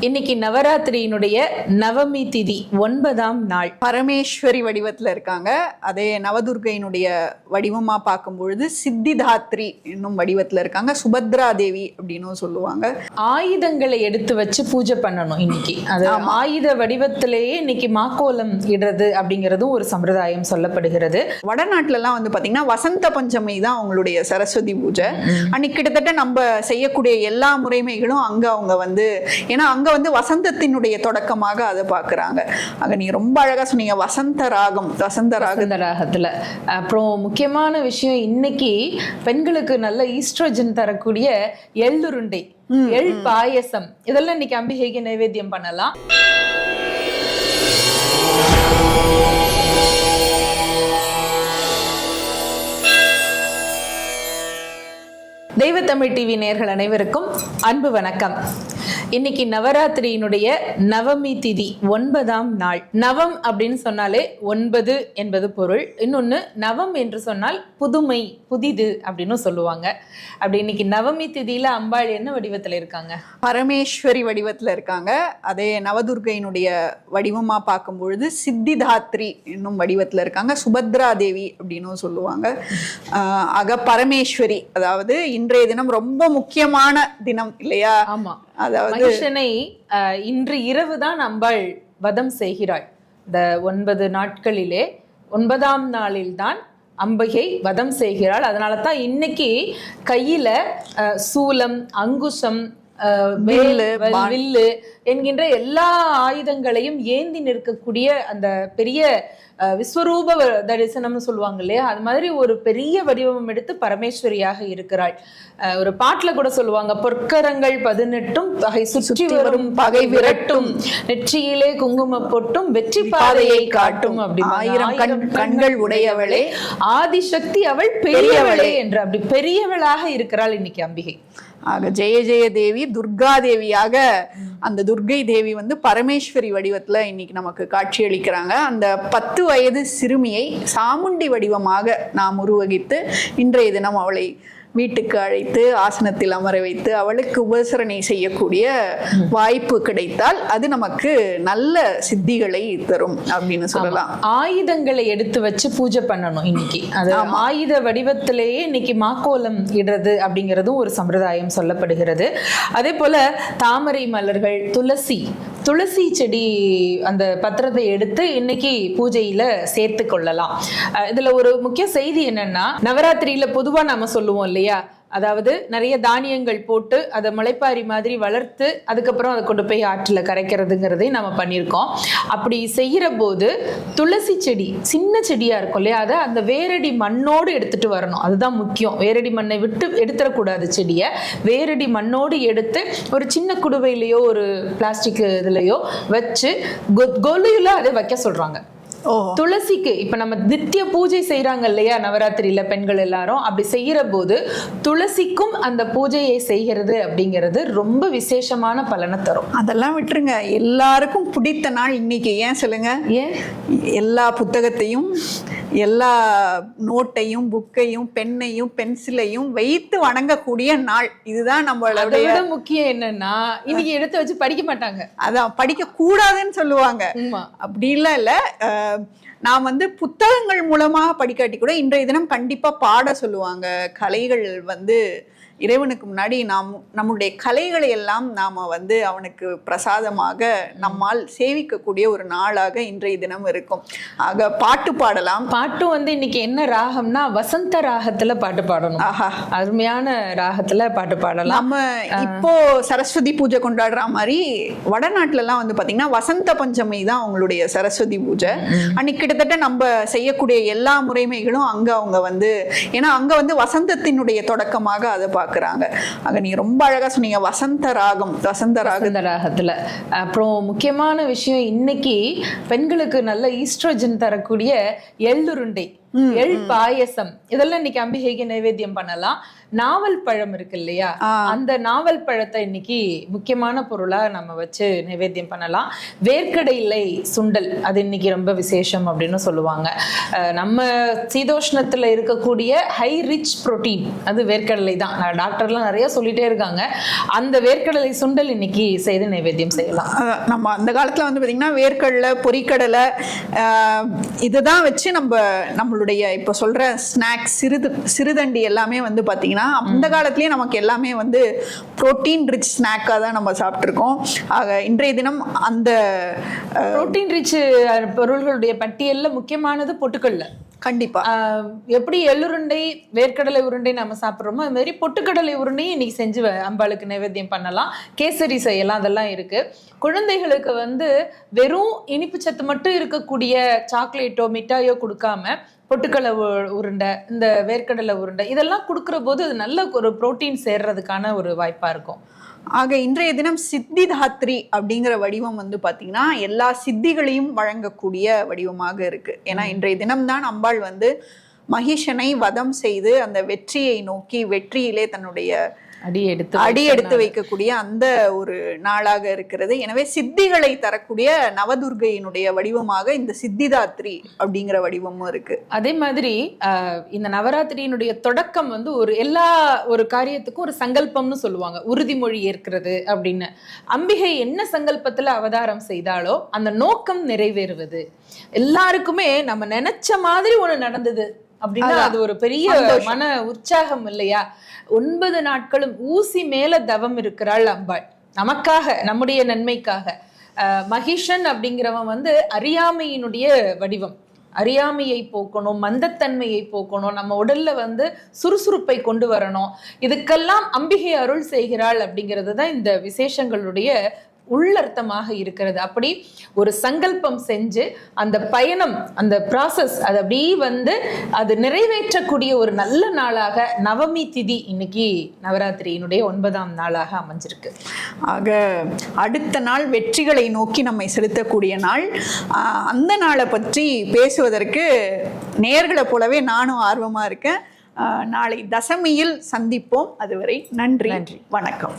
இன்னைக்கு நவராத்திரியினுடைய நவமி திதி 9ஆம் நாள். பரமேஸ்வரி வடிவத்துல இருக்காங்க. அதே நவதுர்கையினுடைய வடிவமா பார்க்கும் பொழுது சித்திதாத்ரி என்னும் வடிவத்துல இருக்காங்க. சுபத்ரா தேவி அப்படின்னு சொல்லுவாங்க. ஆயுதங்களை எடுத்து வச்சு பூஜை பண்ணணும் இன்னைக்கு. அது ஆயுத வடிவத்திலேயே இன்னைக்கு மாக்கோலம் இடுறது அப்படிங்கிறதும் ஒரு சம்பிரதாயம் சொல்லப்படுகிறது. வடநாட்டுல எல்லாம் வந்து பாத்தீங்கன்னா வசந்த பஞ்சமி தான் அவங்களுடைய சரஸ்வதி பூஜை. அன்னைக்கு கிட்டத்தட்ட நம்ம செய்யக்கூடிய எல்லா முறைமைகளும் அங்க அவங்க வந்து, ஏன்னா அங்க வந்து வசந்தத்தினுடைய தொடக்கமாக அதை பாக்குறாங்க. அங்க நீங்க ரொம்ப அழகா சொன்னீங்க, வசந்த ராகத்துல. அப்புறம் முக்கியமான விஷயம், இன்னைக்கு பெண்களுக்கு நல்ல ஈஸ்ட்ரோஜன் தரக்கூடிய எள்ளுருண்டை, எள் பாயசம், இதெல்லாம் இன்னைக்கு அம்பிகைக்கு நைவேத்தியம் பண்ணலாம். தெய்வத்தமிழ் டிவி நேயர்கள் அனைவருக்கும் அன்பு வணக்கம். இன்னைக்கு நவராத்திரியினுடைய நவமி திதி 9ஆம் நாள். நவம் அப்படின்னு சொன்னாலே 9 என்பது பொருள். இன்னொன்னு நவம் என்று சொன்னால் புதுமை, புதிது அப்படின்னு சொல்லுவாங்க. அப்படி இன்னைக்கு நவமி திதியில அம்பாள் என்ன வடிவத்துல இருக்காங்க? பரமேஸ்வரி வடிவத்துல இருக்காங்க. அதே நவதுர்கையினுடைய வடிவமா பார்க்கும் பொழுது சித்திதாத்ரி என்னும் வடிவத்துல இருக்காங்க. சுபத்ரா தேவி அப்படின்னு சொல்லுவாங்க. ஆக பரமேஸ்வரி, அதாவது இன்றைய தினம் ரொம்ப முக்கியமான தினம் இல்லையா? ஆமா. அதாவது மகிஷனை இன்று இரவு தான் அம்பாள் வதம் செய்கிறாள். இந்த 9 நாட்களிலே 9ஆம் நாளில் தான் அம்பிகை வதம் செய்கிறாள். அதனால தான் இன்னைக்கு கையில சூலம், அங்குசம், வில்லு என்கின்ற எல்லா ஆயுதங்களையும் ஏந்தி நிற்கக்கூடிய அந்த பெரிய விஸ்வரூப தரிசனம்னு சொல்லுவாங்க இல்லையா, அது மாதிரி ஒரு பெரிய வடிவம் எடுத்து பரமேஸ்வரியாக இருக்கிறாள். ஒரு பாட்டுல கூட சொல்லுவாங்க, பொற்கரங்கள் 18 பகை சுற்றி வரும் பகை விரட்டும், நெற்றியிலே குங்கும பொட்டும் வெற்றி பாதையை காட்டும் அப்படின்னு. 1000 கண்கள் உடையவளே, ஆதிசக்தி அவள் பெரியவளே என்று அப்படி பெரியவளாக இருக்கிறாள் இன்னைக்கு அம்பிகை. ஆக ஜெய ஜெய தேவி, துர்கா தேவியாக அந்த துர்கை தேவி வந்து பரமேஸ்வரி வடிவத்துல இன்னைக்கு நமக்கு காட்சி அளிக்கிறாங்க. அந்த 10 வயது சிறுமியை சாமுண்டி வடிவமாக நாம் உருவகித்து இன்றைய தினம் அவளை வீட்டுக்கு அழைத்து ஆசனத்தில் அமர வைத்து அவளுக்கு உபசரணை செய்யக்கூடிய வாய்ப்பு கிடைத்தால் அது நமக்கு நல்ல சித்திகளை தரும் அப்படின்னு சொல்லலாம். ஆயுதங்களை எடுத்து வச்சு பூஜை பண்ணணும் இன்னைக்கு. அது ஆயுத வடிவத்திலேயே இன்னைக்கு மாக்கோலம் இடுறது அப்படிங்கிறதும் ஒரு சம்பிரதாயம் சொல்லப்படுகிறது. அதே போல தாமரை மலர்கள், துளசி செடி அந்த பத்திரத்தை எடுத்து இன்னைக்கு பூஜையில சேர்த்து கொள்ளலாம். இதுல ஒரு முக்கிய செய்தி என்னன்னா, நவராத்திரியில பொதுவா நாம சொல்லுவோம் இல்லையா, அதாவது நிறைய தானியங்கள் போட்டு அதை முளைப்பாரி மாதிரி வளர்த்து அதுக்கப்புறம் அதை கொண்டு போய் ஆற்றுல கரைக்கிறதுங்கிறதையும் நம்ம பண்ணியிருக்கோம். அப்படி செய்கிற போது துளசி செடி சின்ன செடியா இருக்கும் இல்லையா, அதை அந்த வேரடி மண்ணோடு எடுத்துட்டு வரணும். அதுதான் முக்கியம். வேரடி மண்ணை விட்டு எடுத்துடக்கூடாது செடியை. வேரடி மண்ணோடு எடுத்து ஒரு சின்ன குடுவையிலையோ ஒரு பிளாஸ்டிக் இதுலையோ வச்சு கொலுல அதை வைக்க சொல்றாங்க. துளசிக்கு இப்ப நம்ம நித்திய பூஜை செய்யறாங்க இல்லையா நவராத்திரியில பெண்கள் எல்லாரும், அப்படி செய்யற போது துளசிக்கும் அந்த பூஜையை செய்கிறது அப்படிங்கிறது ரொம்ப விசேஷமான பலனை தரும். அதெல்லாம் விட்டுருங்க, எல்லாருக்கும் பிடித்த நாள் இன்னைக்கு. ஏன் சொல்லுங்க? ஏன்? எல்லா புத்தகத்தையும், எல்லா நோட்டையும், புக்கையும், பெண்ணையும், பென்சிலையும் வைத்து வணங்கக்கூடிய நாள் இதுதான். நம்மளுடைய முக்கியம் என்னன்னா, இன்னைக்கு எடுத்து வச்சு படிக்க மாட்டாங்க. அதான் படிக்க கூடாதுன்னு சொல்லுவாங்க. அப்படி இல்ல நான் வந்து புத்தகங்கள் மூலமாக படிக்காட்டி கூட இன்றைய தினம் கண்டிப்பா பாட சொல்லுவாங்க. கலைகள் வந்து இறைவனுக்கு முன்னாடி நம்முடைய கலைகளை எல்லாம் நாம வந்து அவனுக்கு பிரசாதமாக நம்மால் சேவிக்கக்கூடிய ஒரு நாளாக இன்றைய தினம் இருக்கும். ஆக பாட்டு பாடலாம். பாட்டும் வந்து இன்னைக்கு என்ன ராகம்னா வசந்த ராகத்துல பாட்டு பாடணும். ஆஹா, அருமையான ராகத்துல பாட்டு பாடலாம். நம்ம இப்போ சரஸ்வதி பூஜை கொண்டாடுற மாதிரி வடநாட்டுல எல்லாம் வந்து பாத்தீங்கன்னா வசந்த பஞ்சமி தான் அவங்களுடைய சரஸ்வதி பூஜை. அன்னைக்கு கிட்டத்தட்ட நம்ம செய்யக்கூடிய எல்லா முறைமைகளும் அங்க அவங்க வந்து, ஏன்னா அங்க வந்து வசந்தத்தினுடைய தொடக்கமாக அதை பாக்குறாங்க. அங்க நீங்க ரொம்ப அழகா சொன்னீங்க, வசந்த ராகத்துல. அப்புறம் முக்கியமான விஷயம், இன்னைக்கு பெண்களுக்கு நல்ல ஈஸ்ட்ரோஜன் தரக்கூடிய எள்ளுருண்டை, எள் பாயசம் இதெல்லாம் இன்னைக்கு அம்பிகைக்கு நைவேத்தியம் பண்ணலாம். நாவல் பழம் இருக்கு இல்லையா, அந்த நாவல் பழத்தை இன்னைக்கு முக்கியமான பொருளா நம்ம வச்சு நைவேத்தியம் பண்ணலாம். வேர்க்கடலை சுண்டல் அது இன்னைக்கு ரொம்ப விசேஷம் அப்படின்னு சொல்லுவாங்க. நம்ம சீதோஷ்ணத்துல இருக்கக்கூடிய ஹை ரிச் புரோட்டீன் அது வேர்க்கடலை தான். டாக்டர்லாம் நிறைய சொல்லிட்டே இருக்காங்க. அந்த வேர்க்கடலை சுண்டல் இன்னைக்கு செய்து நைவேத்தியம் செய்யலாம். நம்ம அந்த காலத்துல வந்து பாத்தீங்கன்னா வேர்க்கடலை, பொரிக்கடலை இதுதான் வச்சு நம்மளுடைய இப்ப சொல்ற ஸ்நாக்ஸ் சிறுதண்டி எல்லாமே வந்து பாத்தீங்கன்னா அந்த காலத்திலேயே நமக்கு எல்லாமே வந்து புரோட்டீன் ரிச் ஸ்நாக்காக தான் நம்ம சாப்பிட்ருக்கோம். ஆக இன்றைய தினம் அந்த புரோட்டீன் ரிச் பொருள்களுடைய பட்டியலில் முக்கியமானது பொட்டுக்கடலை. கண்டிப்பா எப்படி எள்ளுருண்டை, வேர்க்கடலை உருண்டை நம்ம சாப்பிட்றோமோ அது மாதிரி பொட்டுக்கடலை உருண்டையும் இன்னைக்கு செஞ்சு அம்பாளுக்கு நைவேத்தியம் பண்ணலாம். கேசரி செய்யலாம், அதெல்லாம் இருக்கு. குழந்தைகளுக்கு வந்து வெறும் இனிப்பு சத்து மட்டும் இருக்கக்கூடிய சாக்லேட்டோ மிட்டாயோ கொடுக்காம பொட்டுக்கடலை உருண்டை, இந்த வேர்க்கடலை உருண்டை இதெல்லாம் கொடுக்குற போது அது நல்ல ஒரு புரோட்டீன் சேர்றதுக்கான ஒரு வாய்ப்பா இருக்கும். ஆக இன்றைய தினம் சித்திதாத்ரி அப்படிங்கிற வடிவம் வந்து பாத்தீங்கன்னா எல்லா சித்திகளையும் வழங்கக்கூடிய வடிவமாக இருக்கு. ஏன்னா இன்றைய தினம்தான் அம்பாள் வந்து மகிஷனை வதம் செய்து அந்த வெற்றியை நோக்கி வெற்றியிலே தன்னுடைய அடி எடுத்து வைக்கக்கூடிய அந்த ஒரு நாளாக இருக்கிறது. எனவே சித்திகளை தரக்கூடிய நவதுர்கையினுடைய வடிவமாக இந்த சித்திதாத்ரி அப்படிங்கிற வடிவமும் இருக்கு. அதே மாதிரி இந்த நவராத்திரியினுடைய தொடக்கம் வந்து ஒரு காரியத்துக்கும் ஒரு சங்கல்பம்னு சொல்லுவாங்க, உறுதிமொழி ஏற்கிறது அப்படின்னு. அம்பிகை என்ன சங்கல்பத்துல அவதாரம் செய்தாலோ அந்த நோக்கம் நிறைவேறுவது. எல்லாருக்குமே நம்ம நினைச்ச மாதிரி ஒண்ணு நடந்தது அப்படின்னா அது ஒரு பெரிய மன உற்சாகம் இல்லையா? 9 நாட்களும் ஊசி மேல தவம் இருக்கிறாள் அம்பாள் நமக்காக, நம்முடைய நன்மைக்காக. மகிஷன் அப்படிங்கிறவன் வந்து அறியாமையினுடைய வடிவம். அறியாமையை போக்கணும், மந்தத்தன்மையை போக்கணும், நம்ம உடல்ல வந்து சுறுசுறுப்பை கொண்டு வரணும். இதுக்கெல்லாம் அம்பிகை அருள் செய்கிறாள் அப்படிங்கிறது தான் இந்த விசேஷங்களுடைய உள்ளர்த்தமாக இருக்கிறது. அப்படி ஒரு சங்கல்பம் செஞ்சு அந்த பயணம், அந்த ப்ராசஸ் அது அப்படி வந்து அது நிறைவேற்றக்கூடிய ஒரு நல்ல நாளாக நவமி திதி இன்னைக்கு நவராத்திரியினுடைய 9ஆம் நாளாக அமைஞ்சிருக்கு. ஆக அடுத்த நாள் வெற்றிகளை நோக்கி நம்மை செலுத்தக்கூடிய நாள். அந்த நாளை பற்றி பேசுவதற்கு நேர்களை போலவே நானும் ஆர்வமா இருக்கேன். நாளை தசமியில் சந்திப்போம். அதுவரை நன்றி, வணக்கம்.